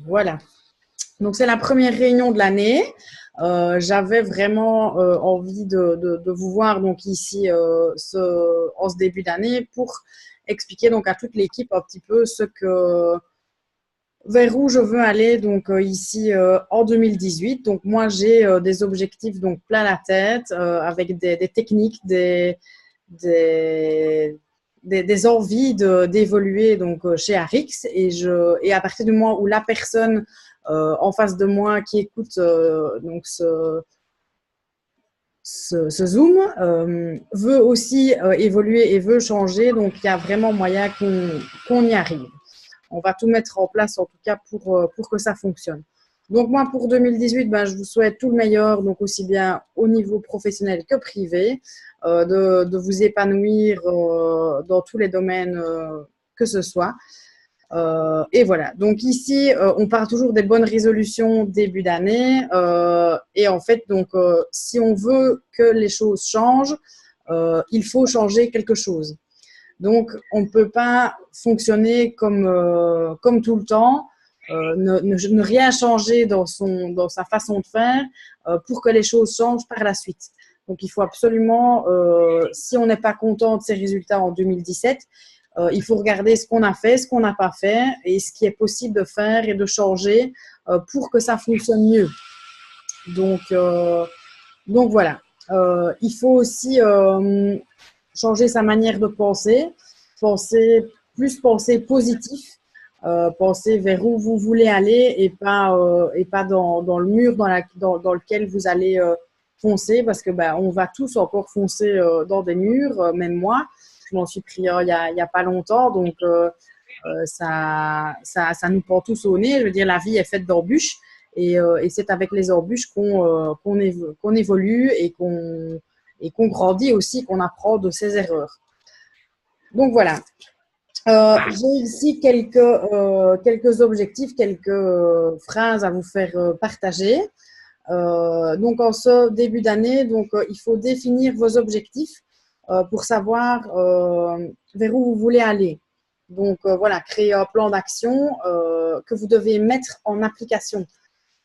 Voilà. Donc, c'est la première réunion de l'année. J'avais vraiment envie de vous voir donc ici en ce début d'année pour expliquer donc à toute l'équipe un petit peu vers où je veux aller donc ici en 2018. Donc moi j'ai des objectifs donc plein la tête avec des techniques, des, des envies d'évoluer donc chez Arix et à partir du moment où la personne en face de moi qui écoute donc ce Zoom veut aussi évoluer et veut changer, donc il y a vraiment moyen qu'on y arrive. On va tout mettre en place en tout cas pour que ça fonctionne. Donc moi pour 2018, ben, je vous souhaite tout le meilleur, donc aussi bien au niveau professionnel que privé, de vous épanouir dans tous les domaines que ce soit. Et voilà. Donc ici, on part toujours des bonnes résolutions début d'année. Et en fait, donc, si on veut que les choses changent, il faut changer quelque chose. Donc, on ne peut pas fonctionner comme tout le temps, ne rien changer dans sa façon de faire pour que les choses changent par la suite. Donc, il faut absolument, si on n'est pas content de ces résultats en 2017, il faut regarder ce qu'on a fait, ce qu'on n'a pas fait et ce qui est possible de faire et de changer pour que ça fonctionne mieux. Donc, donc voilà. Il faut aussi changer sa manière de penser, penser positif, penser vers où vous voulez aller et pas dans le mur dans lequel vous allez foncer parce que ben, on va tous encore foncer dans des murs, même moi. Je m'en suis pris il y a pas longtemps, donc ça nous prend tous au nez. Je veux dire, la vie est faite d'embûches et c'est avec les embûches qu'on évolue et qu'on grandit aussi, qu'on apprend de ses erreurs. Donc voilà. J'ai ici quelques objectifs, quelques phrases à vous faire partager. Donc en ce début d'année, donc il faut définir vos objectifs pour savoir vers où vous voulez aller. Donc voilà, créer un plan d'action que vous devez mettre en application.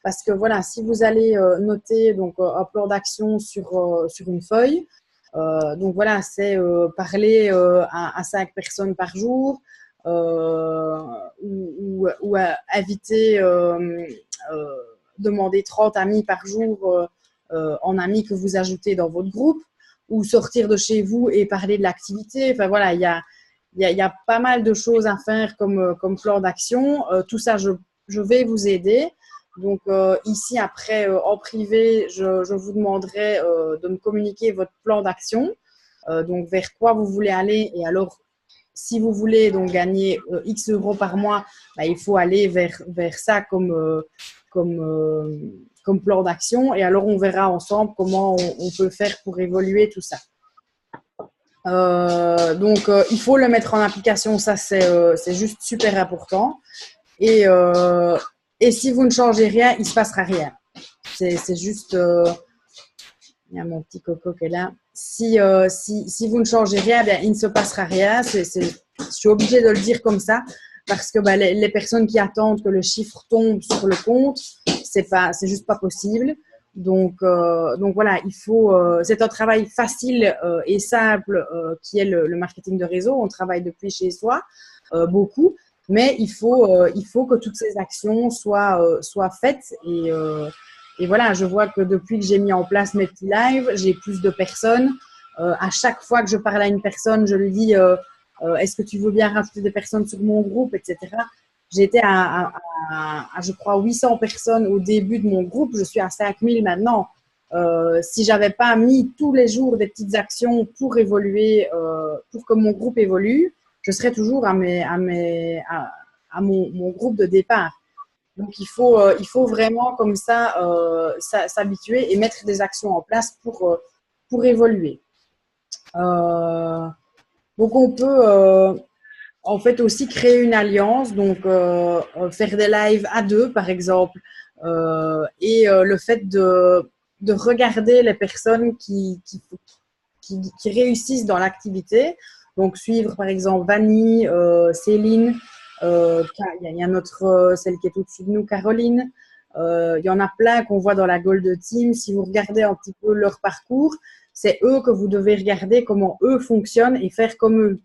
Parce que voilà, si vous allez noter donc un plan d'action sur une feuille, donc voilà, c'est parler à 5 personnes par jour ou inviter, demander 30 amis par jour en amis que vous ajoutez dans votre groupe ou sortir de chez vous et parler de l'activité. Enfin voilà, il y a pas mal de choses à faire comme plan d'action. Tout ça, je vais vous aider. Donc ici, après, en privé, je vous demanderai de me communiquer votre plan d'action, donc vers quoi vous voulez aller. Et alors, si vous voulez donc gagner X euros par mois, bah, il faut aller vers ça comme, comme plan d'action. Et alors, on verra ensemble comment on peut faire pour évoluer tout ça. Donc, il faut le mettre en application, ça c'est juste super important. Et, euh, et si vous ne changez rien, il ne se passera rien. C'est juste, il y a mon petit coco qui est là. Si vous ne changez rien, bien, il ne se passera rien. Je suis obligée de le dire comme ça parce que bah, les personnes qui attendent que le chiffre tombe sur le compte, c'est juste pas possible. Donc voilà, c'est un travail facile et simple qui est le marketing de réseau. On travaille depuis chez soi beaucoup, mais il faut que toutes ces actions soient faites et voilà, je vois que depuis que j'ai mis en place mes petits lives, j'ai plus de personnes. À chaque fois que je parle à une personne, je lui dis est-ce que tu veux bien rajouter des personnes sur mon groupe, etc. J'étais je crois, 800 personnes au début de mon groupe. Je suis à 5000 maintenant. Si j'avais pas mis tous les jours des petites actions pour évoluer, pour que mon groupe évolue, je serais toujours à mon groupe de départ. Donc, il faut vraiment comme ça s'habituer et mettre des actions en place pour évoluer. Euh, donc, on peut en fait aussi créer une alliance, donc faire des lives à deux, par exemple, le fait de regarder les personnes qui réussissent dans l'activité, donc suivre par exemple Vanny, Céline, Il y a notre, celle qui est au-dessus de nous, Caroline. Il y en a plein qu'on voit dans la Gold Team. Si vous regardez un petit peu leur parcours, c'est eux que vous devez regarder comment eux fonctionnent et faire comme eux.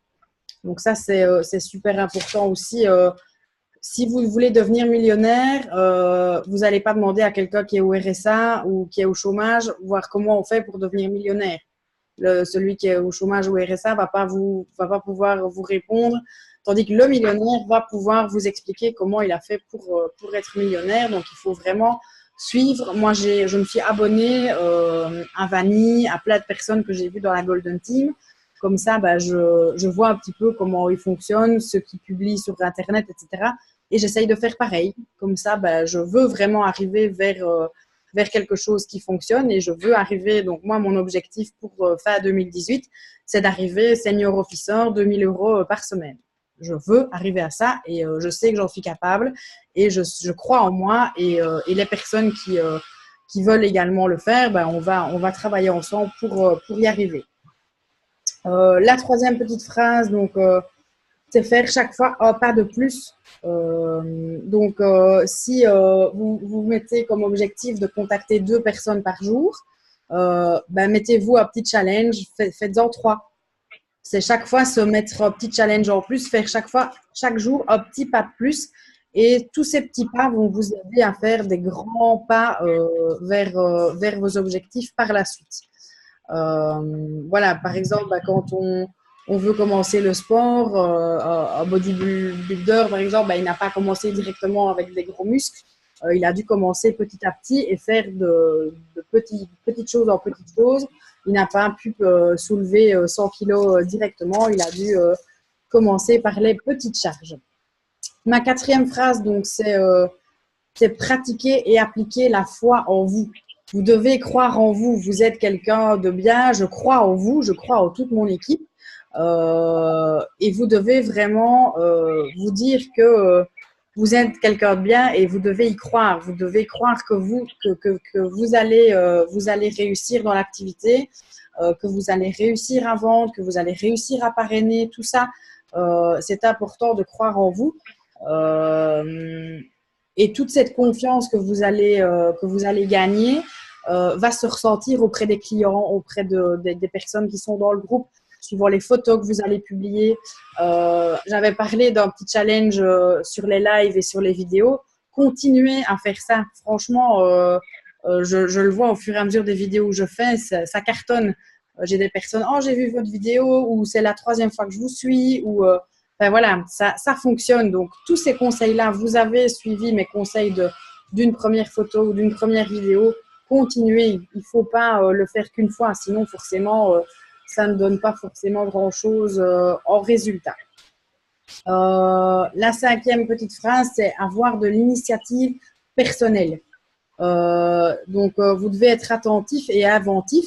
Donc ça, c'est super important aussi. Si vous voulez devenir millionnaire, vous n'allez pas demander à quelqu'un qui est au RSA ou qui est au chômage, voir comment on fait pour devenir millionnaire. Celui qui est au chômage ou au RSA va pas pouvoir vous répondre, tandis que le millionnaire va pouvoir vous expliquer comment il a fait pour être millionnaire. Donc, il faut vraiment suivre. Moi, je me suis abonnée à Vanny, à plein de personnes que j'ai vues dans la Golden Team. Comme ça, je vois un petit peu comment ils fonctionnent, ce qu'ils publient sur Internet, etc. Et j'essaye de faire pareil. Comme ça, je veux vraiment arriver vers quelque chose qui fonctionne et je veux arriver, donc moi, mon objectif pour fin 2018, c'est d'arriver senior officer, 2000 € par semaine. Je veux arriver à ça et je sais que j'en suis capable et je crois en moi et les personnes qui veulent également le faire, on va travailler ensemble pour y arriver. La troisième petite phrase, donc, c'est faire chaque fois un pas de plus. Si vous mettez comme objectif de contacter 2 personnes par jour, mettez-vous un petit challenge, faites-en 3. C'est chaque fois se mettre un petit challenge en plus, faire chaque jour un petit pas de plus. Et tous ces petits pas vont vous aider à faire des grands pas vers vos objectifs par la suite. Voilà, par exemple, quand on veut commencer le sport, un bodybuilder, par exemple, il n'a pas commencé directement avec des gros muscles. Il a dû commencer petit à petit et faire de petites choses en petites choses. Il n'a pas pu soulever 100 kilos directement. Il a dû commencer par les petites charges. Ma quatrième phrase, donc, c'est pratiquer et appliquer la foi en vous. Vous devez croire en vous. Vous êtes quelqu'un de bien. Je crois en vous. Je crois en toute mon équipe. Et vous devez vraiment vous dire que vous êtes quelqu'un de bien et vous devez y croire. Vous devez croire que vous allez réussir dans l'activité, que vous allez réussir à vendre, que vous allez réussir à parrainer. Tout ça, c'est important de croire en vous. Et toute cette confiance que vous allez gagner va se ressentir auprès des clients, auprès des personnes qui sont dans le groupe, suivant les photos que vous allez publier. J'avais parlé d'un petit challenge sur les lives et sur les vidéos. Continuez à faire ça. Franchement, je le vois au fur et à mesure des vidéos que je fais, ça cartonne. J'ai des personnes, oh, j'ai vu votre vidéo, ou c'est la 3e fois que je vous suis, ou voilà, ça fonctionne. Donc, tous ces conseils-là, vous avez suivi mes conseils d'une première photo ou d'une première vidéo. Continuez. Il ne faut pas le faire qu'une fois, sinon forcément, ça ne donne pas forcément grand-chose en résultat. La 5e petite phrase, c'est avoir de l'initiative personnelle. Vous devez être attentif et inventif.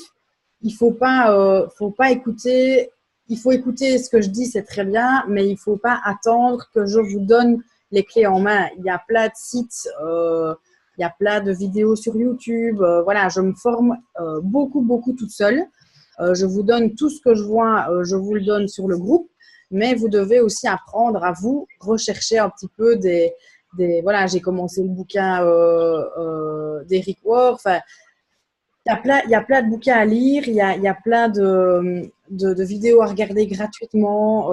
Il faut pas écouter. Il faut écouter ce que je dis, c'est très bien, mais il ne faut pas attendre que je vous donne les clés en main. Il y a plein de sites, il y a plein de vidéos sur YouTube. Voilà, je me forme beaucoup toute seule. Je vous donne tout ce que je vois, je vous le donne sur le groupe, mais vous devez aussi apprendre à vous rechercher un petit peu voilà, j'ai commencé le bouquin d'Eric Rohr. Enfin, il y a plein de bouquins à lire, il y a plein de vidéos à regarder gratuitement.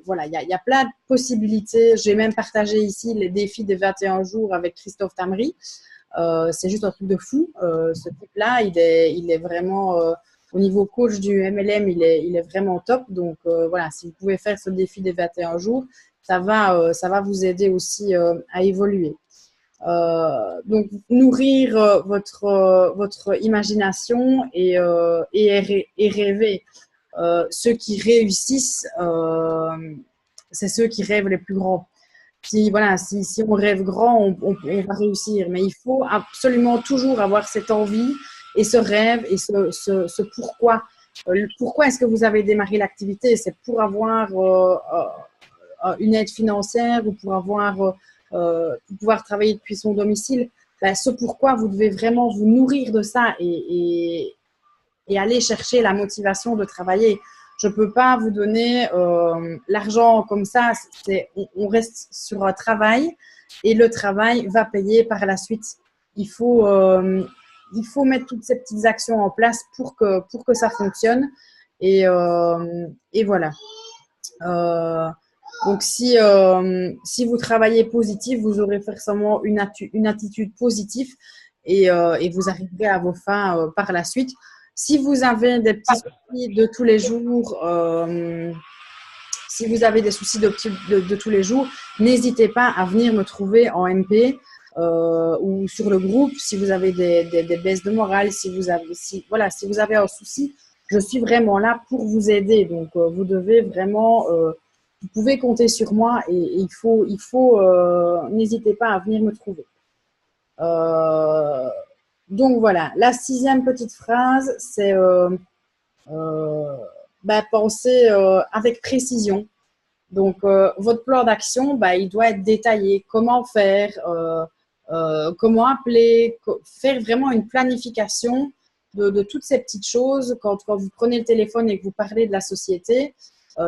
Voilà, il y a plein de possibilités. J'ai même partagé ici les défis des 21 jours avec Christophe Tamry. C'est juste un truc de fou. Ce type-là, il est vraiment, au niveau coach du MLM, il est vraiment top. Donc, voilà, si vous pouvez faire ce défi des 21 jours, ça va vous aider aussi à évoluer. Donc, nourrir votre imagination et rêver. Ceux qui réussissent, c'est ceux qui rêvent les plus grands. Si on rêve grand, on va réussir. Mais il faut absolument toujours avoir cette envie et ce rêve et ce pourquoi. Pourquoi est-ce que vous avez démarré l'activité? C'est pour avoir une aide financière ou pour pouvoir travailler depuis son domicile. Ce pourquoi vous devez vraiment vous nourrir de ça et aller chercher la motivation de travailler. Je ne peux pas vous donner l'argent comme ça. On reste sur un travail et le travail va payer par la suite. Il faut mettre toutes ces petites actions en place pour que ça fonctionne. Et voilà. Donc, si vous travaillez positif, vous aurez forcément une attitude positive et vous arriverez à vos fins par la suite. Si vous avez des petits soucis de tous les jours, si vous avez des soucis de tous les jours, n'hésitez pas à venir me trouver en MP ou sur le groupe. Si vous avez des baisses de morale, si vous avez un souci, je suis vraiment là pour vous aider. Donc, vous devez vraiment, vous pouvez compter sur moi et il faut n'hésitez pas à venir me trouver. Donc, voilà. La 6e petite phrase, c'est penser avec précision. Donc, votre plan d'action, il doit être détaillé. Comment faire, comment appeler, faire vraiment une planification de toutes ces petites choses. Quand vous prenez le téléphone et que vous parlez de la société,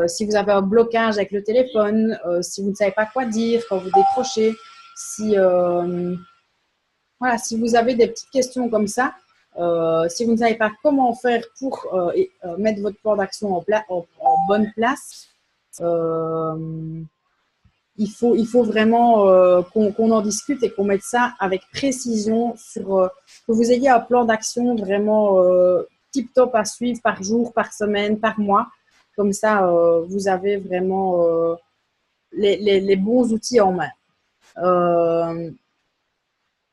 si vous avez un blocage avec le téléphone, si vous ne savez pas quoi dire quand vous décrochez, si vous avez des petites questions comme ça, si vous ne savez pas comment faire pour mettre votre plan d'action en bonne place, il faut vraiment qu'on en discute et qu'on mette ça avec précision que vous ayez un plan d'action vraiment tip-top à suivre par jour, par semaine, par mois. Comme ça, vous avez vraiment les bons outils en main.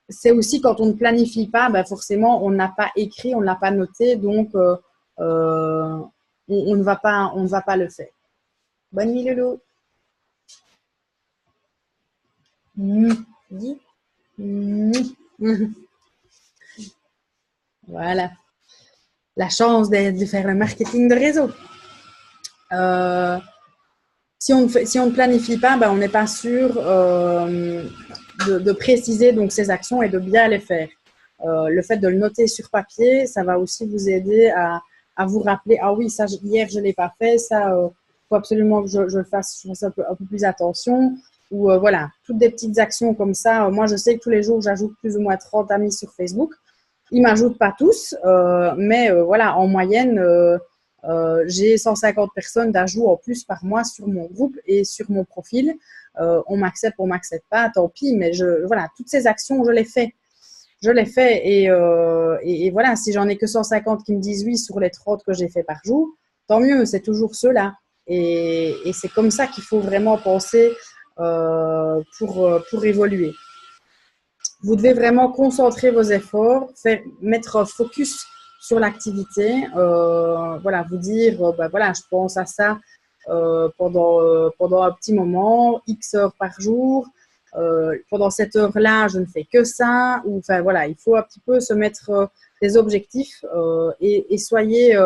C'est aussi quand on ne planifie pas, forcément, on n'a pas écrit, on ne l'a pas noté, donc on ne va pas le faire. Bonne nuit, Loulou. Voilà. La chance de faire le marketing de réseau. Si on ne planifie pas, on n'est pas sûr de préciser donc ces actions et de bien les faire. Le fait de le noter sur papier, ça va aussi vous aider à vous rappeler, ah oui, ça hier je ne l'ai pas fait, ça faut absolument que je le fasse, je fasse un peu plus attention. Ou voilà, toutes des petites actions comme ça. Moi, je sais que tous les jours, j'ajoute plus ou moins 30 amis sur Facebook. Ils ne m'ajoutent pas tous, mais voilà, en moyenne, j'ai 150 personnes d'ajout en plus par mois sur mon groupe et sur mon profil. On m'accepte pas, tant pis, mais voilà, toutes ces actions, je les fais. Et voilà, si j'en ai que 150 qui me disent oui sur les 30 que j'ai fait par jour, tant mieux, c'est toujours ceux-là. Et c'est comme ça qu'il faut vraiment penser pour évoluer. Vous devez vraiment concentrer vos efforts, mettre focus sur l'activité. Voilà, vous dire, voilà, je pense à ça pendant un petit moment, X heures par jour. Pendant cette heure-là, je ne fais que ça. Ou, enfin, voilà, il faut un petit peu se mettre des objectifs et soyez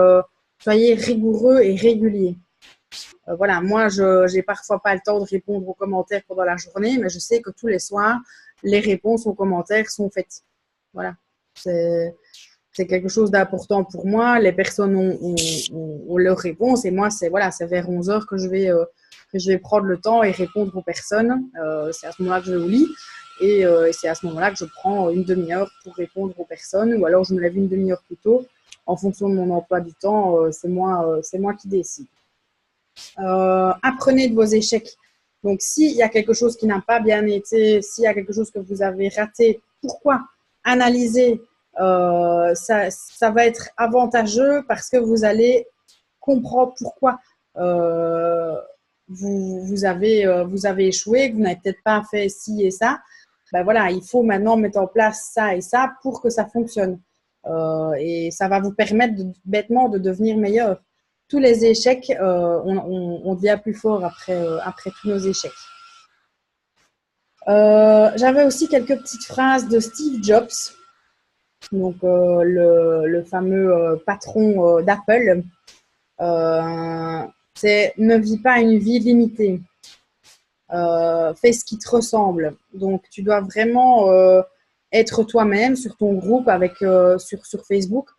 rigoureux et réguliers. Voilà, moi, je n'ai parfois pas le temps de répondre aux commentaires pendant la journée, mais je sais que tous les soirs, les réponses aux commentaires sont faites. Voilà, c'est quelque chose d'important pour moi. Les personnes ont leurs réponses et moi, c'est vers 11 heures que je vais prendre le temps et répondre aux personnes. C'est à ce moment-là que je vais au lit et c'est à ce moment-là que je prends une demi-heure pour répondre aux personnes ou alors je me lève une demi-heure plus tôt. En fonction de mon emploi du temps, c'est moi qui décide. Apprenez de vos échecs. Donc, s'il y a quelque chose qui n'a pas bien été, s'il y a quelque chose que vous avez raté, pourquoi? Analysez. Ça va être avantageux parce que vous allez comprendre pourquoi vous avez échoué, que vous n'avez peut-être pas fait ci et ça. Voilà, il faut maintenant mettre en place ça et ça pour que ça fonctionne. Et ça va vous permettre bêtement de devenir meilleur. Tous les échecs, on devient plus fort après tous nos échecs. J'avais aussi quelques petites phrases de Steve Jobs, donc le fameux patron d'Apple. C'est « Ne vis pas une vie limitée. Fais ce qui te ressemble ». Donc, tu dois vraiment être toi-même sur ton groupe sur Facebook.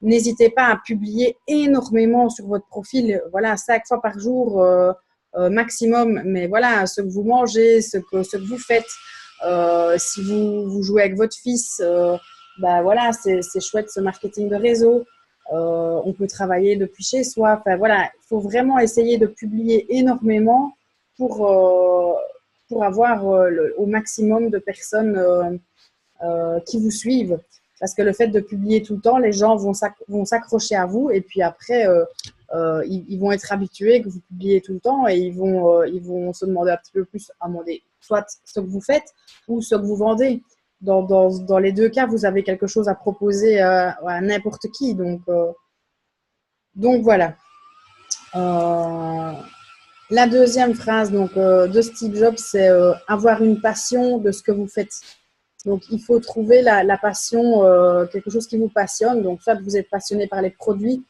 N'hésitez pas à publier énormément sur votre profil. Voilà, 5 fois par jour maximum. Mais voilà, ce que vous mangez, ce que vous faites. Si vous jouez avec votre fils, bah voilà, c'est chouette ce marketing de réseau. On peut travailler depuis chez soi. Enfin, voilà, il faut vraiment essayer de publier énormément pour avoir au maximum de personnes qui vous suivent. Parce que le fait de publier tout le temps, les gens vont s'accrocher à vous et puis après, ils vont être habitués que vous publiez tout le temps et ils vont se demander un petit peu plus à demander soit ce que vous faites ou ce que vous vendez. Dans les deux cas, vous avez quelque chose à proposer à n'importe qui. Donc voilà. La deuxième phrase de Steve Jobs, c'est avoir une passion de ce que vous faites. Donc, il faut trouver la passion, quelque chose qui vous passionne. Donc, soit vous êtes passionné par les produits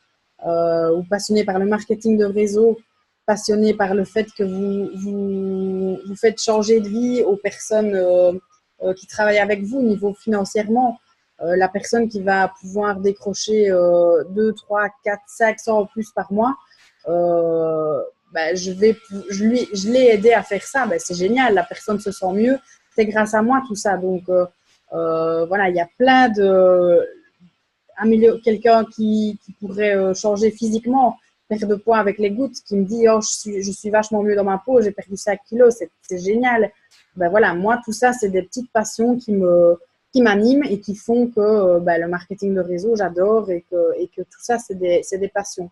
ou passionné par le marketing de réseau, passionné par le fait que vous faites changer de vie aux personnes qui travaillent avec vous au niveau financièrement. La personne qui va pouvoir décrocher 2, 3, 4, 500 en plus par mois, je l'ai aidé à faire ça. C'est génial, la personne se sent mieux. C'est grâce à moi tout ça. Donc, voilà, il y a plein de... quelqu'un qui pourrait changer physiquement, perdre de poids avec les gouttes, qui me dit « Oh, je suis vachement mieux dans ma peau, j'ai perdu 5 kilos, c'est génial. » Voilà, moi, tout ça, c'est des petites passions qui m'animent et qui font que le marketing de réseau, j'adore et que tout ça, c'est des passions.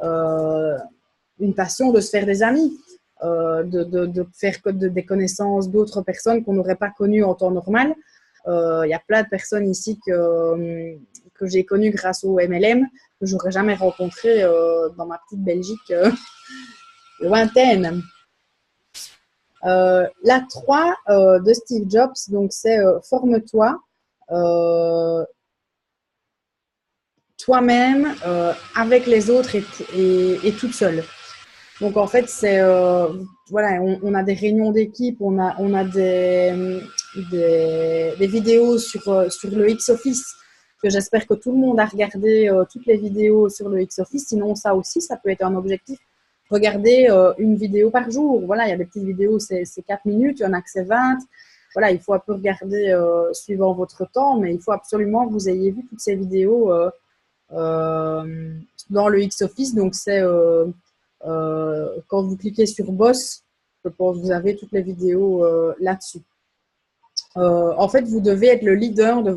Une passion de se faire des amis. De faire des connaissances d'autres personnes qu'on n'aurait pas connues en temps normal. Il y a plein de personnes ici que j'ai connues grâce au MLM, que je n'aurais jamais rencontrées dans ma petite Belgique lointaine. La 3 de Steve Jobs, donc c'est forme-toi toi-même, avec les autres et toute seule. Donc, en fait, c'est voilà, on a des réunions d'équipe, on a des vidéos sur le X-Office, que j'espère que tout le monde a regardé toutes les vidéos sur le X-Office. Sinon, ça aussi, ça peut être un objectif. Regardez une vidéo par jour. Voilà, il y a des petites vidéos, c'est 4 minutes, il y en a que c'est 20. Voilà, il faut un peu regarder suivant votre temps, mais il faut absolument que vous ayez vu toutes ces vidéos dans le X-Office. Donc, c'est... quand vous cliquez sur Boss, je pense que vous avez toutes les vidéos là-dessus. En fait, vous devez être le leader de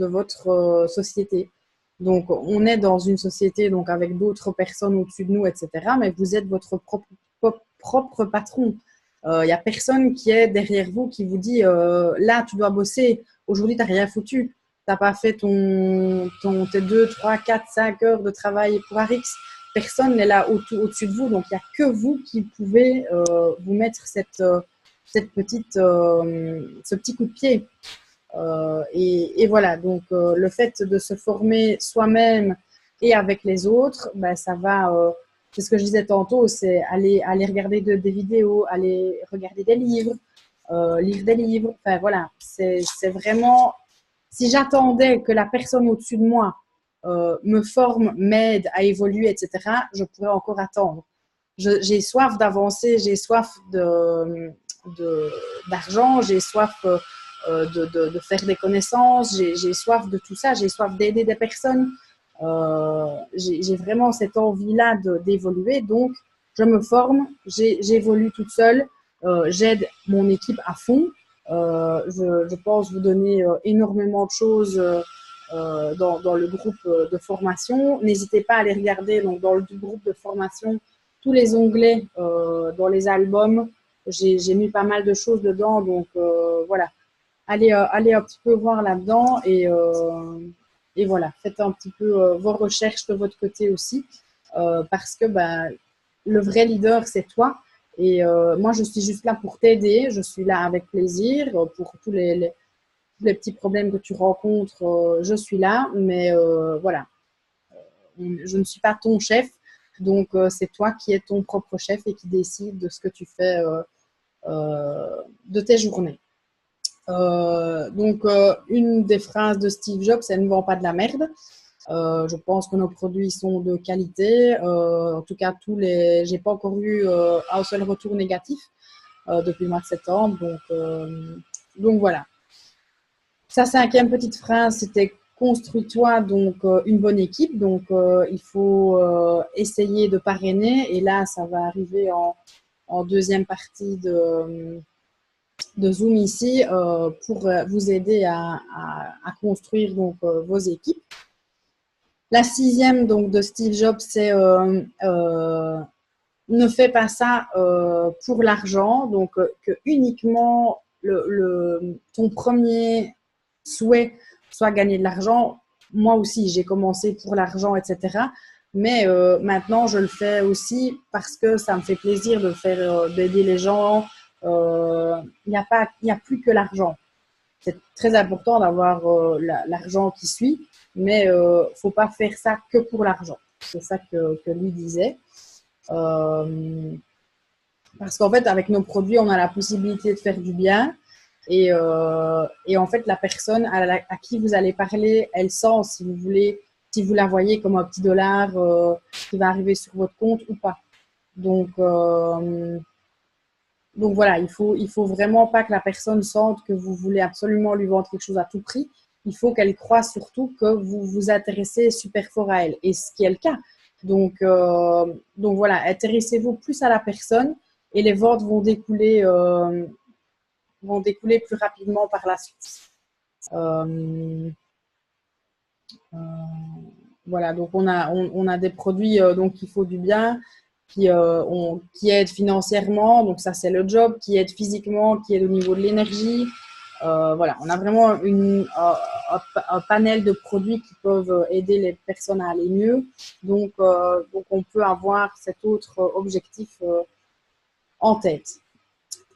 votre société. Donc, on est dans une société donc avec d'autres personnes au-dessus de nous, etc. Mais vous êtes votre propre patron. Il n'y a personne qui est derrière vous qui vous dit là, tu dois bosser. Aujourd'hui, tu n'as rien foutu. Tu n'as pas fait tes 2, 3, 4, 5 heures de travail pour Arix. Personne n'est là au-dessus de vous. Donc, il n'y a que vous qui pouvez vous mettre ce petit coup de pied. Et voilà, donc le fait de se former soi-même et avec les autres, ça va, c'est ce que je disais tantôt, c'est aller regarder des vidéos, aller regarder des livres, lire des livres. Enfin voilà, c'est vraiment, si j'attendais que la personne au-dessus de moi me forme, m'aide à évoluer, etc., je pourrais encore attendre. J'ai soif d'avancer, j'ai soif d'argent, j'ai soif de faire des connaissances, j'ai soif de tout ça, j'ai soif d'aider des personnes. J'ai vraiment cette envie-là d'évoluer, donc je me forme, j'évolue toute seule, j'aide mon équipe à fond. Je pense vous donner énormément de choses dans le groupe de formation. N'hésitez pas à aller regarder donc, dans le groupe de formation tous les onglets dans les albums. J'ai mis pas mal de choses dedans, donc voilà. Allez un petit peu voir là-dedans et voilà, faites un petit peu vos recherches de votre côté aussi parce que le vrai leader, c'est toi. Et moi, je suis juste là pour t'aider. Je suis là avec plaisir pour tous les petits problèmes que tu rencontres. Je suis là, mais voilà, je ne suis pas ton chef. Donc, c'est toi qui es ton propre chef et qui décide de ce que tu fais de tes journées. Donc, une des phrases de Steve Jobs, c'est « ne vends pas de la merde ». Je pense que nos produits sont de qualité. En tout cas, j'ai pas encore eu un seul retour négatif depuis le mois de septembre. Donc voilà. Sa cinquième petite phrase, c'était construis-toi donc une bonne équipe. Donc il faut essayer de parrainer. Et là, ça va arriver en deuxième partie de Zoom ici pour vous aider à construire donc vos équipes. La sixième donc de Steve Jobs, c'est ne fais pas ça pour l'argent. Donc que uniquement ton premier souhait soit gagner de l'argent. Moi aussi, j'ai commencé pour l'argent, etc. Mais maintenant, je le fais aussi parce que ça me fait plaisir d'aider les gens. Il n'y a plus que l'argent. C'est très important d'avoir l'argent qui suit, mais faut pas faire ça que pour l'argent. C'est ça que lui disait. Parce qu'en fait, avec nos produits, on a la possibilité de faire du bien. Et en fait, la personne à qui vous allez parler, elle sent si vous la voyez comme un petit dollar qui va arriver sur votre compte ou pas. Donc voilà, il faut vraiment pas que la personne sente que vous voulez absolument lui vendre quelque chose à tout prix. Il faut qu'elle croie surtout que vous vous intéressez super fort à elle, et ce qui est le cas. Donc voilà, intéressez-vous plus à la personne et les ventes vont découler plus rapidement par la suite. Voilà, donc on a des produits donc qui font du bien, qui aident financièrement, donc ça c'est le job, qui aident physiquement, qui aident au niveau de l'énergie. Voilà, on a vraiment un panel de produits qui peuvent aider les personnes à aller mieux. Donc on peut avoir cet autre objectif en tête.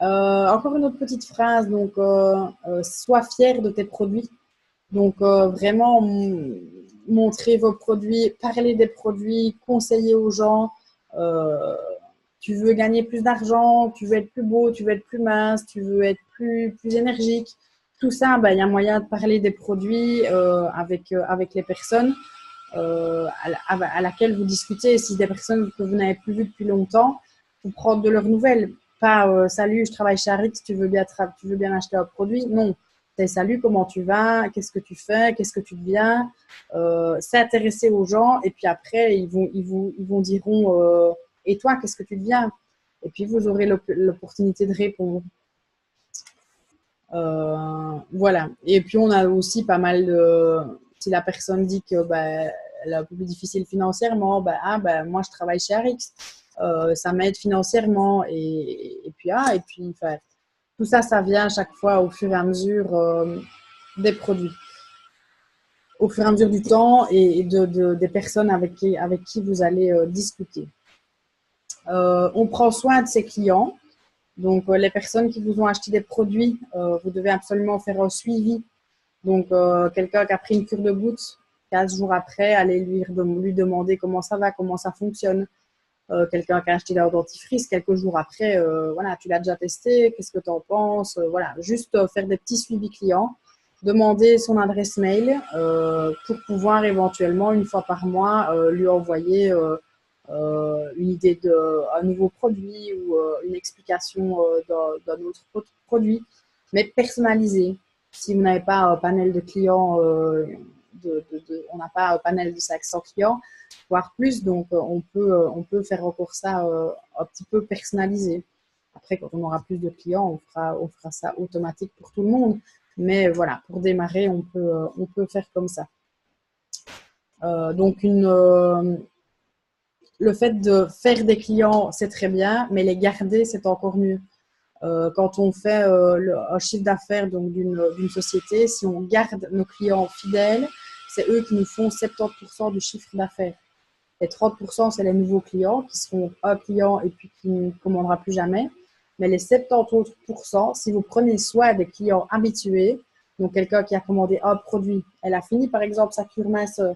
Encore une autre petite phrase, donc sois fier de tes produits. Donc vraiment montrer vos produits, parler des produits, conseiller aux gens. Tu veux gagner plus d'argent, tu veux être plus beau, tu veux être plus mince, tu veux être plus énergique. Tout ça, il y a moyen de parler des produits avec les personnes à laquelle vous discutez. Si des personnes que vous n'avez plus vues depuis longtemps, vous prendre de leurs nouvelles. Pas salut, je travaille chez Arix, tu veux bien acheter un produit. Non, c'est salut, comment tu vas, qu'est-ce que tu fais, qu'est-ce que tu deviens. S'intéresser aux gens, et puis après ils vous diront et toi, qu'est-ce que tu deviens? Et puis vous aurez l'opportunité de répondre. Voilà. Et puis on a aussi pas mal si la personne dit que elle est un peu plus difficile financièrement, moi je travaille chez Arix, ça m'aide financièrement, et puis tout ça, ça vient à chaque fois au fur et à mesure des produits, au fur et à mesure du temps et des personnes avec qui vous allez discuter. On prend soin de ses clients. Donc, les personnes qui vous ont acheté des produits, vous devez absolument faire un suivi. Donc, quelqu'un qui a pris une cure de gouttes, 15 jours après, allez lui demander comment ça va, comment ça fonctionne. Quelqu'un qui a acheté leur dentifrice, quelques jours après, voilà, tu l'as déjà testé, qu'est-ce que tu en penses? Voilà, juste faire des petits suivis clients, demander son adresse mail pour pouvoir éventuellement, une fois par mois, lui envoyer une idée d'un nouveau produit ou une explication d'un autre produit, mais personnalisé. Si vous n'avez pas un panel de clients, on n'a pas un panel de 500 clients, voire plus, donc on peut faire encore ça un petit peu personnalisé. Après, quand on aura plus de clients, on fera ça automatique pour tout le monde. Mais voilà, pour démarrer, on peut faire comme ça. Donc, le fait de faire des clients, c'est très bien, mais les garder, c'est encore mieux. Quand on fait un chiffre d'affaires donc d'une société, si on garde nos clients fidèles, c'est eux qui nous font 70% du chiffre d'affaires. Et 30%, c'est les nouveaux clients qui seront un client et puis qui ne commandera plus jamais. Mais les 70 autres %, si vous prenez soin des clients habitués, donc quelqu'un qui a commandé un produit, elle a fini par exemple sa cure minceur,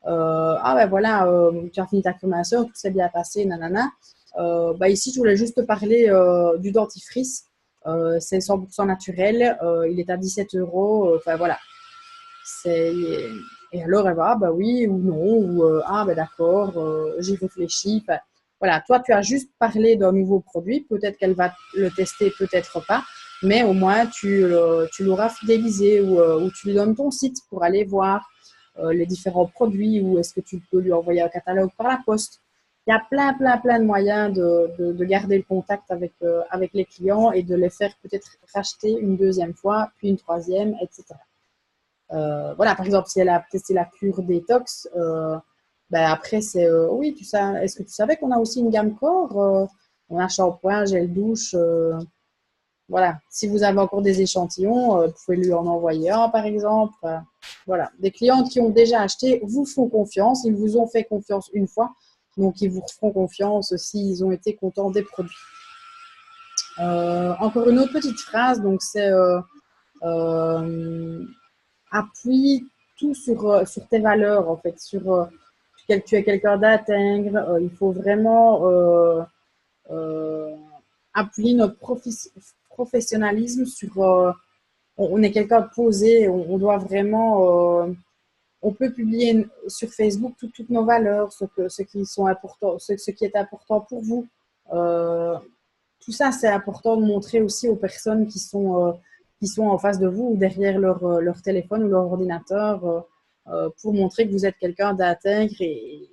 voilà, tu as fini ta cure minceur, tout s'est bien passé, nanana. Ici, je voulais juste te parler du dentifrice. C'est 100% naturel, il est à 17 €. Enfin voilà. Et Et alors, elle va, ah, bah oui ou non, ou ah, bah d'accord, j'y réfléchis. Enfin, voilà, toi, tu as juste parlé d'un nouveau produit. Peut-être qu'elle va le tester, peut-être pas. Mais au moins, tu l'auras fidélisé ou tu lui donnes ton site pour aller voir les différents produits ou est-ce que tu peux lui envoyer un catalogue par la poste. Il y a plein de moyens de garder le contact avec les clients et de les faire peut-être racheter une deuxième fois, puis une troisième, etc. Voilà, par exemple, si elle a testé la cure détox, ben après, c'est oui, est-ce que tu savais qu'on a aussi une gamme corps on a shampoing, gel douche. Voilà, si vous avez encore des échantillons, vous pouvez lui en envoyer un, par exemple. Voilà, des clientes qui ont déjà acheté vous font confiance, ils vous ont fait confiance une fois, donc ils vous feront confiance s'ils ont été contents des produits. Encore une autre petite phrase, donc c'est appuie tout sur tes valeurs, en fait, tu es quelqu'un d'intègre, il faut vraiment appuyer notre professionnalisme sur on est quelqu'un de posé, on doit vraiment on peut publier sur Facebook toutes nos valeurs, ce qui sont importants, ce qui est important pour vous. Tout ça, c'est important de montrer aussi aux personnes qui sont en face de vous ou derrière leur téléphone ou leur ordinateur pour montrer que vous êtes quelqu'un d'intègre et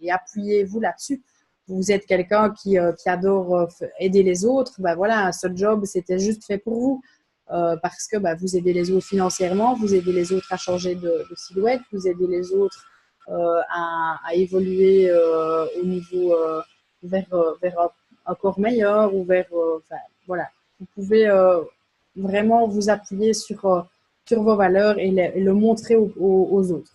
appuyez-vous là-dessus. Vous êtes quelqu'un qui adore aider les autres. Ben voilà, ce job, c'était juste fait pour vous. Parce que vous aidez les autres financièrement, vous aidez les autres à changer de silhouette, vous aidez les autres à évoluer au niveau vers un corps meilleur ou vers enfin, voilà. Vous pouvez vraiment vous appuyer sur vos valeurs et le montrer aux autres.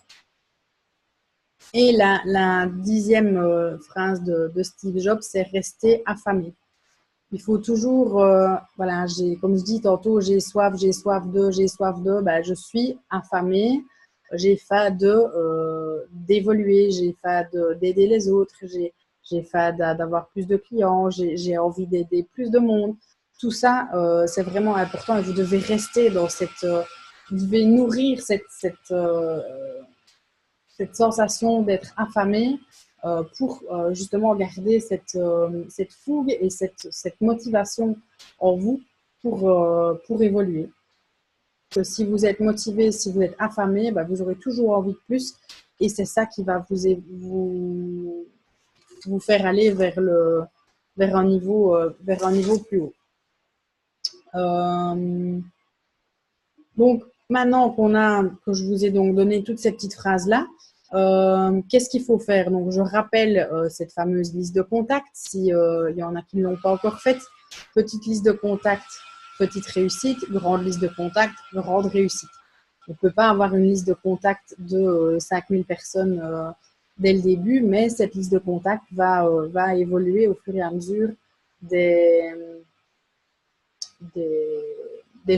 Et la 10e phrase de Steve Jobs, c'est rester affamé. Il faut toujours, voilà, comme je dis tantôt, j'ai soif de, je suis affamée, j'ai faim d'évoluer, j'ai faim d'aider les autres, j'ai faim d'avoir plus de clients, j'ai envie d'aider plus de monde. Tout ça, c'est vraiment important et vous devez rester dans vous devez nourrir cette sensation d'être affamé pour justement garder cette fougue et cette motivation en vous pour évoluer. Que si vous êtes motivé, si vous êtes affamé, vous aurez toujours envie de plus et c'est ça qui va vous faire aller vers un niveau plus haut. Donc, maintenant que je vous ai donc donné toutes ces petites phrases-là, qu'est-ce qu'il faut faire? Donc, je rappelle cette fameuse liste de contacts, s'il y en a qui ne l'ont pas encore faite. Petite liste de contacts, petite réussite, grande liste de contacts, grande réussite. On ne peut pas avoir une liste de contacts de 5000 personnes dès le début, mais cette liste de contacts va évoluer au fur et à mesure des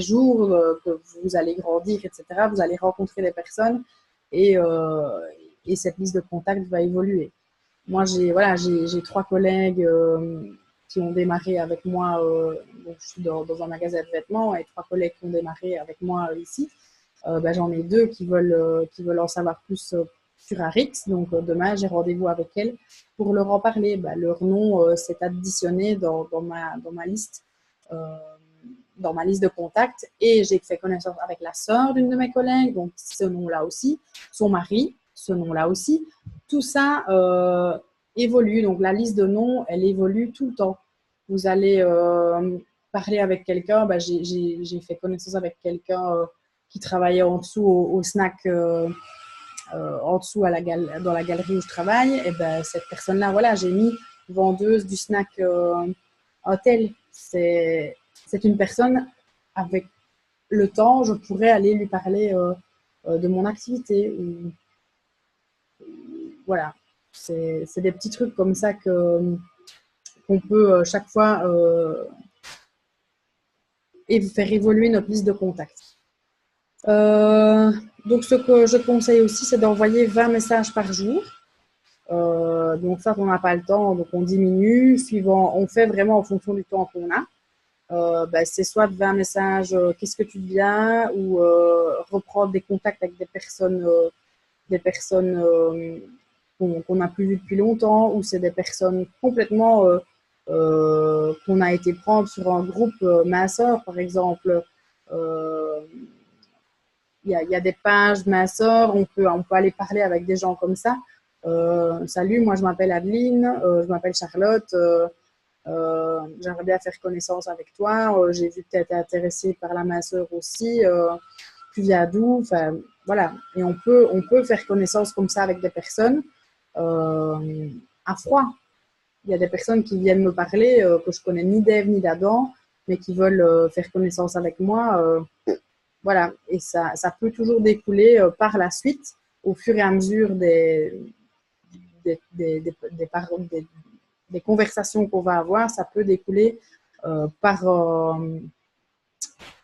jours que vous allez grandir, etc. Vous allez rencontrer des personnes et cette liste de contacts va évoluer. Moi, j'ai 3 collègues qui ont démarré avec moi. Donc je suis dans un magasin de vêtements et 3 collègues qui ont démarré avec moi ici. J'en ai 2 qui veulent en savoir plus sur Arix. Donc demain, j'ai rendez-vous avec elles pour leur en parler. Leur nom s'est additionné dans ma liste. Dans ma liste de contacts et j'ai fait connaissance avec la sœur d'une de mes collègues, donc ce nom-là aussi, son mari, ce nom-là aussi. Tout ça évolue, donc la liste de noms, elle évolue tout le temps. Vous allez parler avec quelqu'un, j'ai fait connaissance avec quelqu'un qui travaillait en dessous au snack, en dessous dans la galerie où je travaille, et cette personne-là, voilà, j'ai mis vendeuse du snack hôtel. C'est une personne, avec le temps, je pourrais aller lui parler de mon activité. Voilà, c'est des petits trucs comme ça qu'on peut chaque fois faire évoluer notre liste de contacts. Donc, ce que je conseille aussi, c'est d'envoyer 20 messages par jour. Donc, ça, on n'a pas le temps, donc on diminue, on fait vraiment en fonction du temps qu'on a. C'est soit 20 messages, qu'est-ce que tu deviens, ou reprendre des contacts avec des personnes des personnes qu'on n'a plus vues depuis longtemps, ou c'est des personnes complètement qu'on a été prendre sur un groupe ma sœur, par exemple. Il y a des pages ma sœur, on peut aller parler avec des gens comme ça. Salut, moi je m'appelle Adeline, je m'appelle Charlotte, j'aimerais bien faire connaissance avec toi, j'ai vu que tu étais intéressée par la ma sœur aussi, tu viens d'où? Enfin, voilà, et on peut faire connaissance comme ça avec des personnes à froid. Il y a des personnes qui viennent me parler, que je connais ni d'Ève ni d'Adam, mais qui veulent faire connaissance avec moi. Voilà, et ça peut toujours découler par la suite, au fur et à mesure des conversations qu'on va avoir, ça peut découler par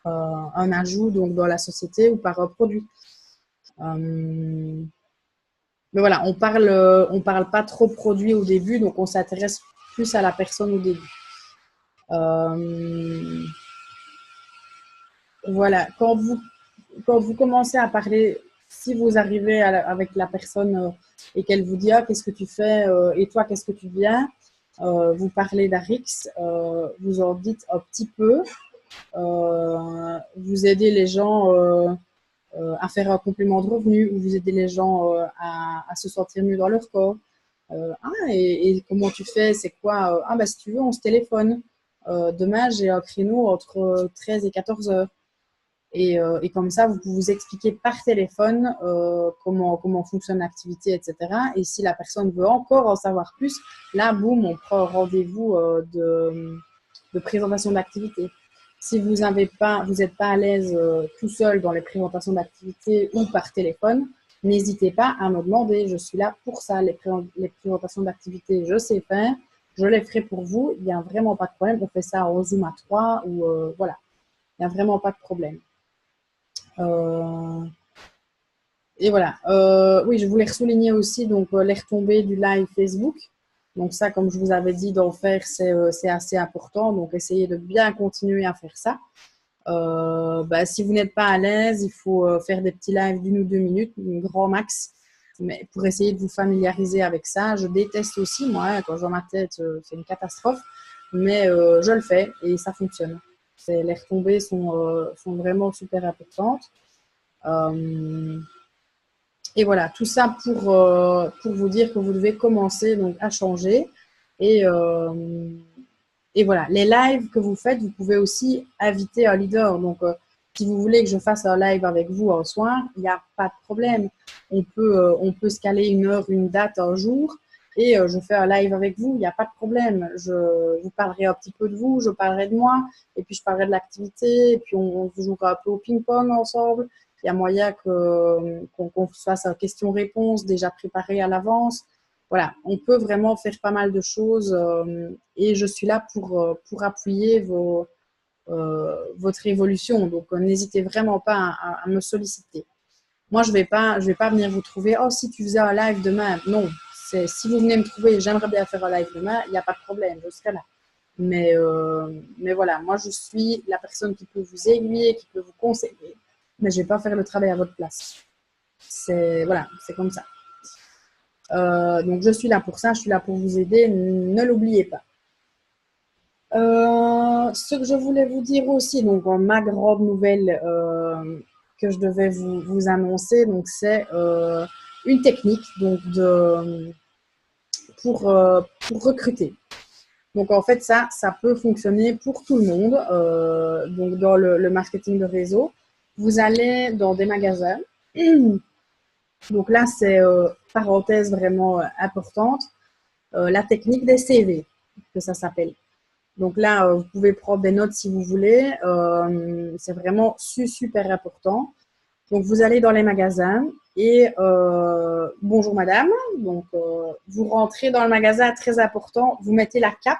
un ajout donc, dans la société ou par un produit. Mais voilà, on parle pas trop produit au début, donc on s'intéresse plus à la personne au début. Voilà, quand vous commencez à parler, si vous arrivez avec la personne et qu'elle vous dit « Ah, qu'est-ce que tu fais et toi, qu'est-ce que tu viens ?» Vous parlez d'Arix, vous en dites un petit peu, vous aidez les gens à faire un complément de revenu, ou vous aidez les gens à se sentir mieux dans leur corps. Et comment tu fais? C'est quoi? Ah, bah si tu veux, on se téléphone. Demain, j'ai un créneau entre 13 et 14 heures. Et comme ça, vous pouvez vous expliquer par téléphone comment fonctionne l'activité, etc. Et si la personne veut encore en savoir plus, là, boum, on prend un rendez-vous de présentation d'activité. Si vous n'êtes pas à l'aise tout seul dans les présentations d'activité ou par téléphone, n'hésitez pas à me demander. Je suis là pour ça. Les présentations d'activité, je sais faire. Je les ferai pour vous. Il n'y a vraiment pas de problème. On fait ça en Zoom à 3 ou voilà. Il n'y a vraiment pas de problème. Et voilà. Oui, je voulais souligner aussi donc, les retombées du live Facebook. Donc ça, comme je vous avais dit d'en faire, c'est assez important. Donc essayez de bien continuer à faire ça. Si vous n'êtes pas à l'aise, il faut faire des petits lives d'1 ou 2 minutes, un grand max, mais pour essayer de vous familiariser avec ça. Je déteste aussi, moi, quand je vois ma tête, c'est une catastrophe, mais je le fais et ça fonctionne. Les retombées sont vraiment super importantes. Et voilà, tout ça pour vous dire que vous devez commencer donc, à changer. Et voilà, les lives que vous faites, vous pouvez aussi inviter un leader. Donc, si vous voulez que je fasse un live avec vous un soir, il n'y a pas de problème. On peut se caler une heure, une date, un jour, et je fais un live avec vous, il n'y a pas de problème. Je vous parlerai un petit peu de vous, je parlerai de moi, et puis je parlerai de l'activité, et puis on jouera un peu au ping-pong ensemble. Il y a moyen qu'on fasse un question-réponse déjà préparée à l'avance. Voilà, on peut vraiment faire pas mal de choses et je suis là pour appuyer votre évolution. Donc, n'hésitez vraiment pas à me solliciter. Moi, je vais pas venir vous trouver. Oh, si tu faisais un live demain. Non, si vous venez me trouver, j'aimerais bien faire un live demain, il n'y a pas de problème, je serai là. Mais voilà, moi, je suis la personne qui peut vous aiguiller, qui peut vous conseiller, mais je ne vais pas faire le travail à votre place. Voilà, c'est comme ça. Donc, je suis là pour ça, je suis là pour vous aider, ne l'oubliez pas. Ce que je voulais vous dire aussi, donc ma grande nouvelle que je devais vous annoncer, donc c'est une technique donc pour recruter. Donc en fait ça peut fonctionner pour tout le monde. Donc dans le marketing de réseau, vous allez dans des magasins. Donc là c'est parenthèse vraiment importante, la technique des CV que ça s'appelle. Donc là, vous pouvez prendre des notes si vous voulez. C'est vraiment super important. Donc, vous allez dans les magasins et bonjour madame. Donc, vous rentrez dans le magasin, très important. Vous mettez la cape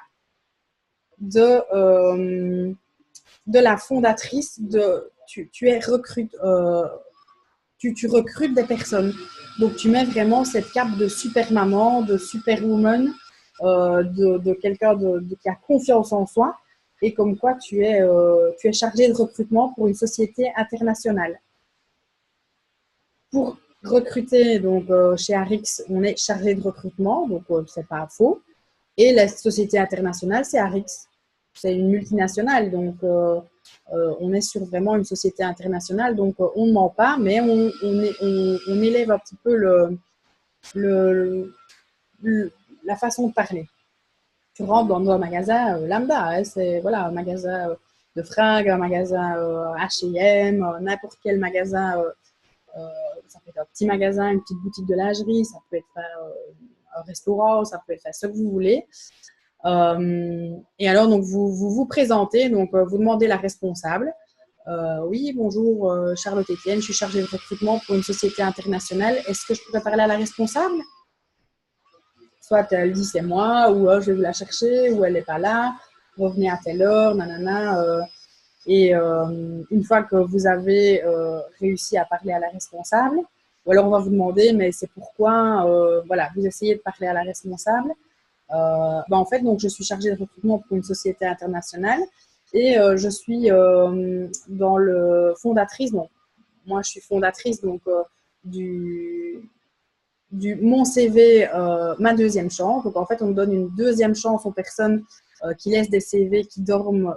de la fondatrice de. Tu recrutes des personnes. Donc, tu mets vraiment cette cape de super maman, de superwoman, de quelqu'un qui a confiance en soi et comme quoi tu es chargé de recrutement pour une société internationale. Pour recruter, donc chez Arix, on est chargé de recrutement, donc c'est pas faux. Et la société internationale, c'est Arix. C'est une multinationale, donc on est sur vraiment une société internationale, donc on ne ment pas, mais on élève un petit peu la façon de parler. Tu rentres dans un magasin lambda, hein, c'est voilà, un magasin de fringues, un magasin H&M, n'importe quel magasin, ça peut être un petit magasin, une petite boutique de lingerie, ça peut être un restaurant, ça peut être ce que vous voulez. Et alors, donc, vous présentez, donc, vous demandez la responsable. Oui, bonjour, Charlotte Etienne, je suis chargée de recrutement pour une société internationale. Est-ce que je pourrais parler à la responsable? Soit elle dit c'est moi, ou je vais vous la chercher, ou elle n'est pas là, revenez à telle heure, nanana. Et une fois que vous avez réussi à parler à la responsable, ou alors on va vous demander, mais c'est pourquoi, voilà, vous essayez de parler à la responsable. En fait, donc, je suis chargée de recrutement pour une société internationale et je suis dans le fondatrice. Donc, moi, je suis fondatrice donc, du Mon CV, ma deuxième chance. Donc, en fait, on donne une deuxième chance aux personnes qui laissent des CV qui dorment,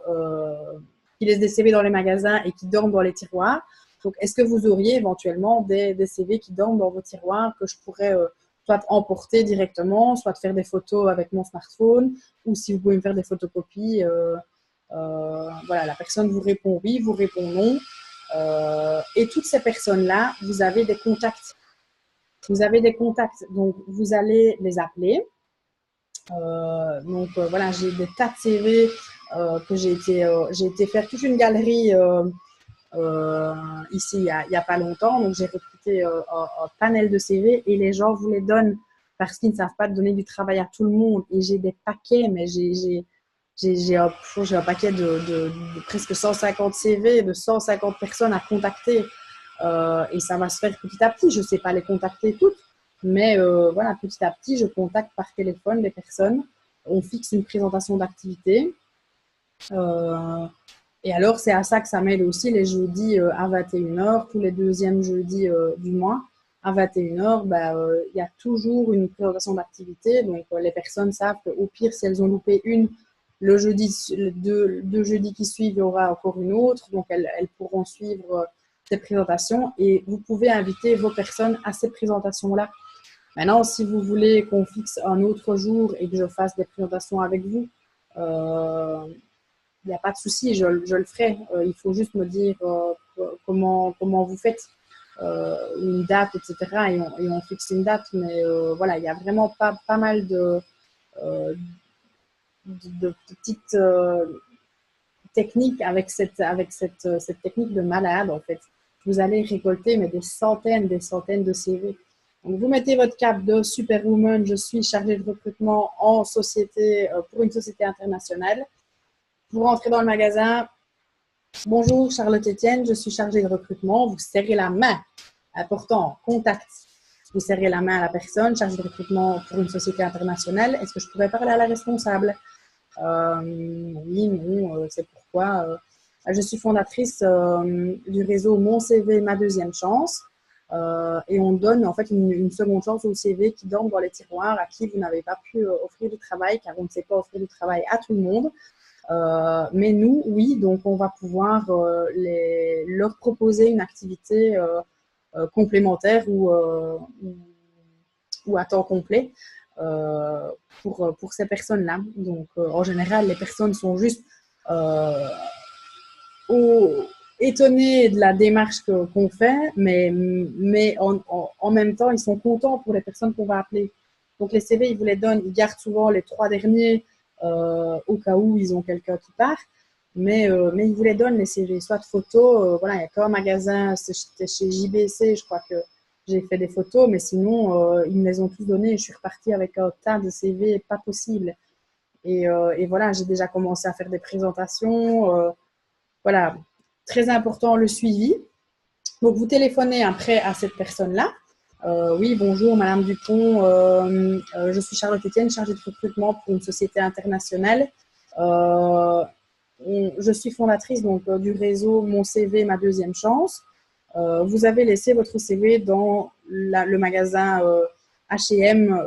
qui laissent des CV dans les magasins et qui dorment dans les tiroirs. Donc, est-ce que vous auriez éventuellement des CV qui dorment dans vos tiroirs que je pourrais soit emporter directement, soit faire des photos avec mon smartphone, ou si vous pouvez me faire des photocopies, voilà, la personne vous répond oui, vous répond non. Et toutes ces personnes-là, vous avez des contacts. Vous avez des contacts, donc vous allez les appeler. Voilà, j'ai des tas de CV que j'ai été faire toute une galerie ici il y a pas longtemps. Donc j'ai recruté un panel de CV et les gens vous les donnent parce qu'ils ne savent pas donner du travail à tout le monde. Et j'ai des paquets, mais j'ai un paquet de presque 150 CV, de 150 personnes à contacter. Et ça va se faire petit à petit. Je ne sais pas les contacter toutes, mais voilà, petit à petit, je contacte par téléphone les personnes. On fixe une présentation d'activité. Et alors, c'est à ça que ça m'aide aussi les jeudis à 21h, tous les deuxièmes jeudis du mois à 21h, il y a toujours une présentation d'activité. Donc, les personnes savent qu'au pire, si elles ont loupé une, le jeudi, deux jeudis qui suivent, il y aura encore une autre. Donc, elles pourront suivre ces présentations et vous pouvez inviter vos personnes à ces présentations-là. Maintenant, si vous voulez qu'on fixe un autre jour et que je fasse des présentations avec vous, il n'y a pas de souci, je le ferai. Il faut juste me dire comment vous faites, une date, etc. Et on fixe une date. Mais voilà, il y a vraiment pas mal de petites techniques avec cette technique de malade, en fait. Vous allez récolter mais des centaines de CV. Donc, vous mettez votre cap de Superwoman, je suis chargée de recrutement en société, pour une société internationale. Vous rentrez dans le magasin. Bonjour, Charlotte Etienne, je suis chargée de recrutement. Vous serrez la main. Important, contact. Vous serrez la main à la personne, chargée de recrutement pour une société internationale. Est-ce que je pourrais parler à la responsable? Oui, non, c'est pourquoi. Je suis fondatrice du réseau Mon CV, ma deuxième chance. Et on donne en fait une seconde chance aux CV qui dorment dans les tiroirs, à qui vous n'avez pas pu offrir du travail, car on ne sait pas offrir du travail à tout le monde. Mais nous, oui, donc on va pouvoir leur proposer une activité complémentaire ou à temps complet pour ces personnes-là. Donc, en général, les personnes sont juste étonnés de la démarche qu'on fait, mais en même temps, ils sont contents pour les personnes qu'on va appeler. Donc, les CV, ils vous les donnent, ils gardent souvent les 3 derniers au cas où ils ont quelqu'un qui part. Mais ils vous les donnent, les CV, soit de photos. Voilà, il y a qu'un magasin, c'était chez JBC, je crois que j'ai fait des photos, mais sinon, ils me les ont tous donnés. Je suis repartie avec un tas de CV, pas possible. Et voilà, j'ai déjà commencé à faire des présentations. Voilà, très important le suivi. Donc, vous téléphonez après à cette personne-là. Oui, bonjour, Madame Dupont. Je suis Charlotte Etienne, chargée de recrutement pour une société internationale. Je suis fondatrice donc, du réseau Mon CV, ma deuxième chance. vous avez laissé votre CV dans le magasin H&M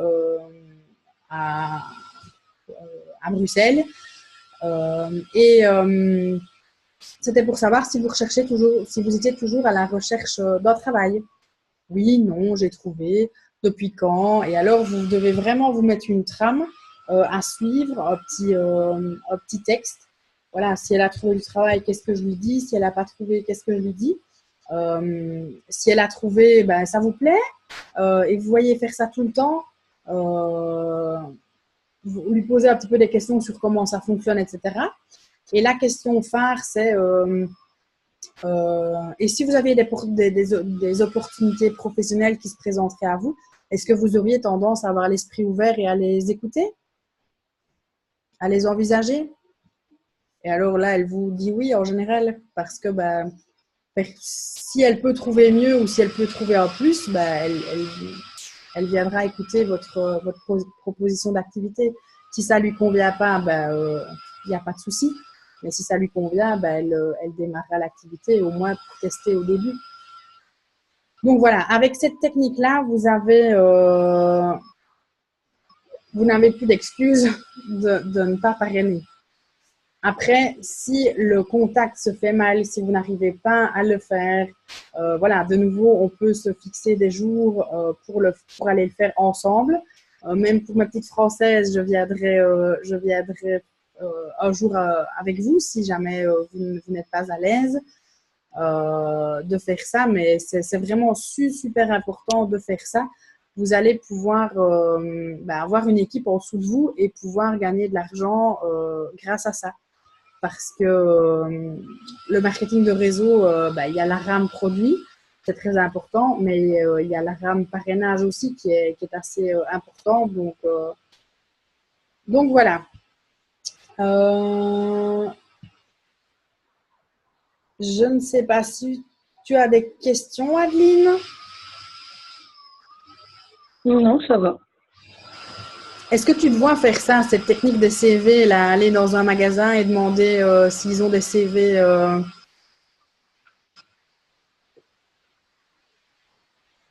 à, à Bruxelles. C'était pour savoir si vous recherchez toujours, si vous étiez toujours à la recherche d'un travail. Oui, non, j'ai trouvé. Depuis quand? Et alors, vous devez vraiment vous mettre une trame à suivre, un petit texte. Voilà, si elle a trouvé du travail, qu'est-ce que je lui dis? Si elle n'a pas trouvé, qu'est-ce que je lui dis? Si elle a trouvé, ben, ça vous plaît? Et vous voyez faire ça tout le temps. Vous lui posez un petit peu des questions sur comment ça fonctionne, etc. Et la question phare, c'est et si vous aviez des opportunités professionnelles qui se présenteraient à vous, est-ce que vous auriez tendance à avoir l'esprit ouvert et à les écouter, à les envisager? Et alors là, elle vous dit oui en général, parce que bah, si elle peut trouver mieux ou si elle peut trouver un plus, bah, elle viendra écouter votre proposition d'activité. Si ça ne lui convient pas, bah, il n'y a pas de souci. Mais si ça lui convient, bah, elle démarrera l'activité, au moins pour tester au début. Donc voilà, avec cette technique-là, vous n'avez plus d'excuses de ne pas parrainer. Après, si le contact se fait mal, si vous n'arrivez pas à le faire, voilà, de nouveau, on peut se fixer des jours pour aller le faire ensemble. Même pour ma petite française, je viendrai un jour avec vous si jamais vous n'êtes pas à l'aise de faire ça. Mais c'est vraiment super important de faire ça. Vous allez pouvoir avoir une équipe en dessous de vous et pouvoir gagner de l'argent grâce à ça. Parce que le marketing de réseau, il y a la rame produit, c'est très important, mais il y a la rame parrainage aussi qui est assez important. Donc voilà. Je ne sais pas si tu as des questions, Adeline? Non, ça va. Est-ce que tu te vois faire ça, cette technique de CV, là, aller dans un magasin et demander s'ils ont des CV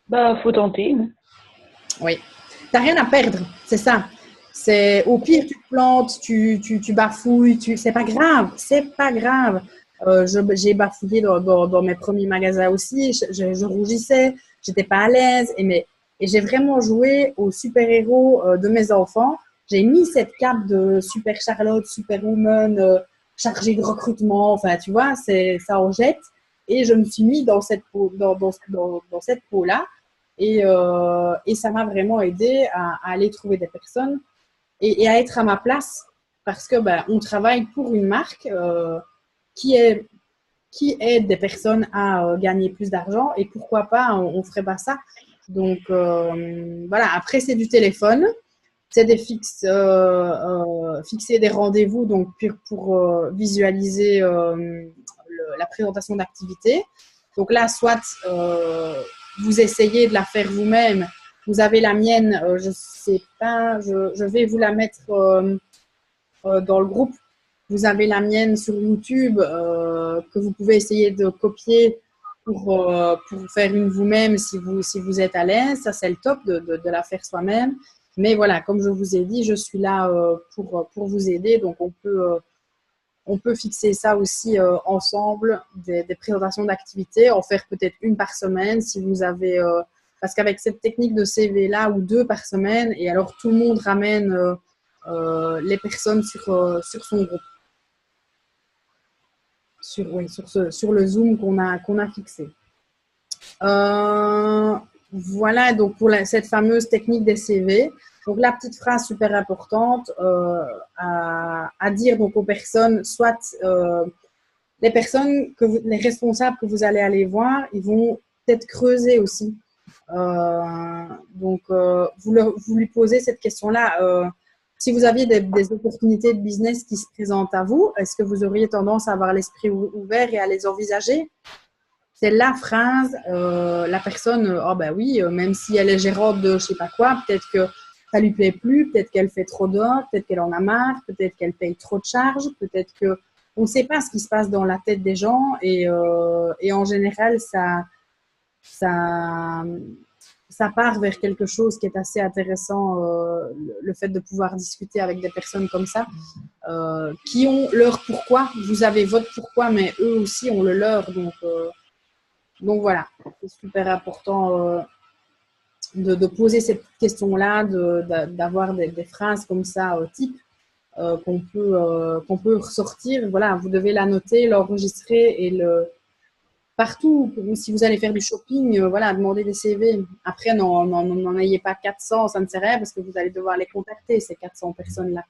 Bah, faut tenter. Oui. T'as rien à perdre, c'est ça. C'est au pire, tu te plantes, tu bafouilles, c'est pas grave, c'est pas grave. J'ai bafouillé dans mes premiers magasins aussi, je rougissais, j'étais pas à l'aise, et j'ai vraiment joué au super-héros de mes enfants. J'ai mis cette cape de super Charlotte, superwoman, chargée de recrutement, enfin, tu vois, ça en jette. Et je me suis mis dans cette peau, dans cette peau-là. Et ça m'a vraiment aidé à aller trouver des personnes et à être à ma place parce que on travaille pour une marque qui aide des personnes à gagner plus d'argent et pourquoi pas, on ferait pas ça. Donc voilà, après c'est du téléphone, c'est fixer des rendez-vous donc pour visualiser la présentation d'activité. Donc là, soit vous essayez de la faire vous-même. Vous avez la mienne, je sais pas, je vais vous la mettre dans le groupe. Vous avez la mienne sur YouTube que vous pouvez essayer de copier pour faire une vous-même si vous êtes à l'aise. Ça, c'est le top de la faire soi-même. Mais voilà, comme je vous ai dit, je suis là pour vous aider. Donc, on peut fixer ça aussi ensemble, des présentations d'activités, en faire peut-être une par semaine si vous avez… parce qu'avec cette technique de CV-là, ou deux par semaine, et alors tout le monde ramène les personnes sur son groupe, sur le Zoom qu'on a fixé. Voilà, donc pour cette fameuse technique des CV. Donc la petite phrase super importante à dire donc aux personnes, soit les personnes les responsables que vous allez aller voir, ils vont peut-être creuser aussi. Donc vous lui posez cette question-là. Si vous aviez des opportunités de business qui se présentent à vous, est-ce que vous auriez tendance à avoir l'esprit ouvert et à les envisager? C'est la phrase, la personne, oh ben oui, même si elle est gérante de je sais pas quoi, peut-être que ça lui plaît plus, peut-être qu'elle fait trop d'heures, peut-être qu'elle en a marre, peut-être qu'elle paye trop de charges, peut-être que on ne sait pas ce qui se passe dans la tête des gens et en général ça part vers quelque chose qui est assez intéressant, le fait de pouvoir discuter avec des personnes comme ça, qui ont leur pourquoi. Vous avez votre pourquoi, mais eux aussi ont le leur. Donc voilà, c'est super important de poser cette question-là, d'avoir des phrases comme ça, type, qu'on peut ressortir. Voilà, vous devez la noter, l'enregistrer et partout. Si vous allez faire du shopping, voilà, demandez des CV. Après, n'en ayez pas 400, ça ne sert à rien parce que vous allez devoir les contacter, ces 400 personnes-là.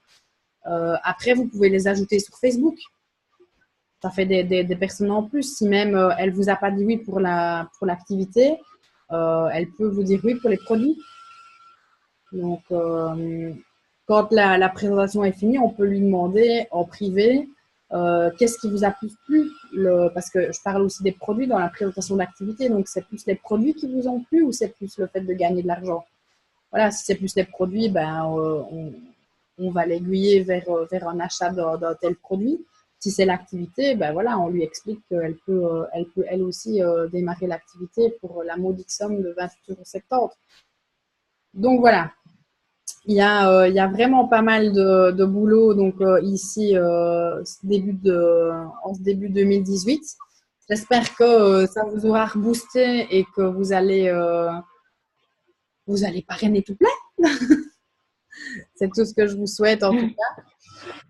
Après, vous pouvez les ajouter sur Facebook. Ça fait des personnes en plus. Si même elle ne vous a pas dit oui pour l'activité, elle peut vous dire oui pour les produits. Donc, quand la présentation est finie, on peut lui demander en privé qu'est-ce qui vous a plus plu. Parce que je parle aussi des produits dans la présentation d'activité. Donc, c'est plus les produits qui vous ont plu ou c'est plus le fait de gagner de l'argent? Voilà, si c'est plus les produits, ben, on va l'aiguiller vers un achat d'un tel produit. Si c'est l'activité, ben voilà, on lui explique qu'elle peut elle aussi démarrer l'activité pour la modique somme de 28,70 €. Donc voilà, il y a vraiment pas mal de boulot donc ici en ce début 2018. J'espère que ça vous aura reboosté et que vous allez parrainer tout plein. C'est tout ce que je vous souhaite en tout cas.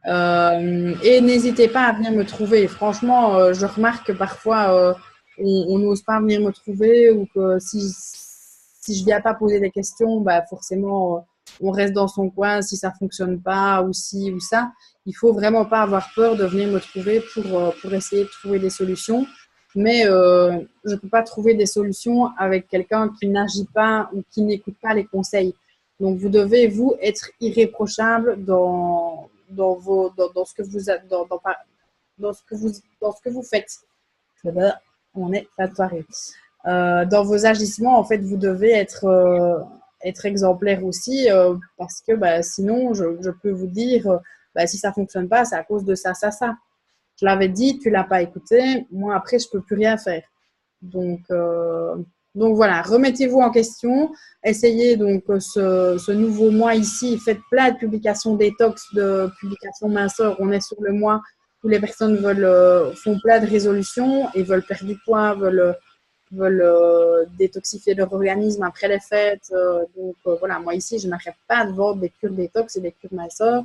Et n'hésitez pas à venir me trouver. Franchement, je remarque que parfois, on n'ose pas venir me trouver ou que si je ne viens pas poser des questions, bah forcément, on reste dans son coin si ça ne fonctionne pas ou si ou ça. Il ne faut vraiment pas avoir peur de venir me trouver pour essayer de trouver des solutions. Mais je ne peux pas trouver des solutions avec quelqu'un qui n'agit pas ou qui n'écoute pas les conseils. Donc, vous devez, vous, être irréprochable dans ce que vous faites. On est fin de soirée. Dans vos agissements, en fait, vous devez être exemplaire aussi parce que sinon, je peux vous dire, si ça ne fonctionne pas, c'est à cause de ça, ça, ça. Je l'avais dit, tu ne l'as pas écouté. Moi, après, je ne peux plus rien faire. Donc voilà, remettez-vous en question. Essayez donc ce nouveau mois ici. Faites plein de publications détox, de publications minceur. On est sur le mois où les personnes font plein de résolutions et veulent perdre du poids, veulent détoxifier leur organisme après les fêtes. Voilà, moi ici, je n'arrête pas de vendre des cures détox et des cures minceur.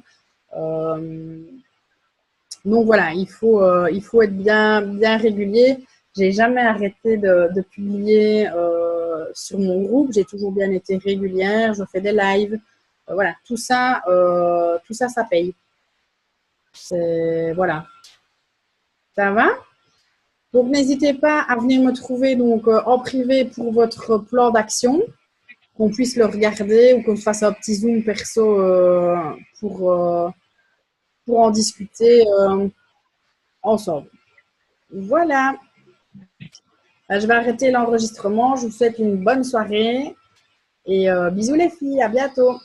Donc voilà, il faut être bien régulier. J'ai jamais arrêté de publier sur mon groupe. J'ai toujours bien été régulière. Je fais des lives. Voilà, tout ça, ça paye. Voilà. Ça va? Donc n'hésitez pas à venir me trouver donc en privé pour votre plan d'action, qu'on puisse le regarder ou qu'on fasse un petit zoom perso pour en discuter ensemble. Voilà. Je vais arrêter l'enregistrement. Je vous souhaite une bonne soirée et bisous les filles. À bientôt.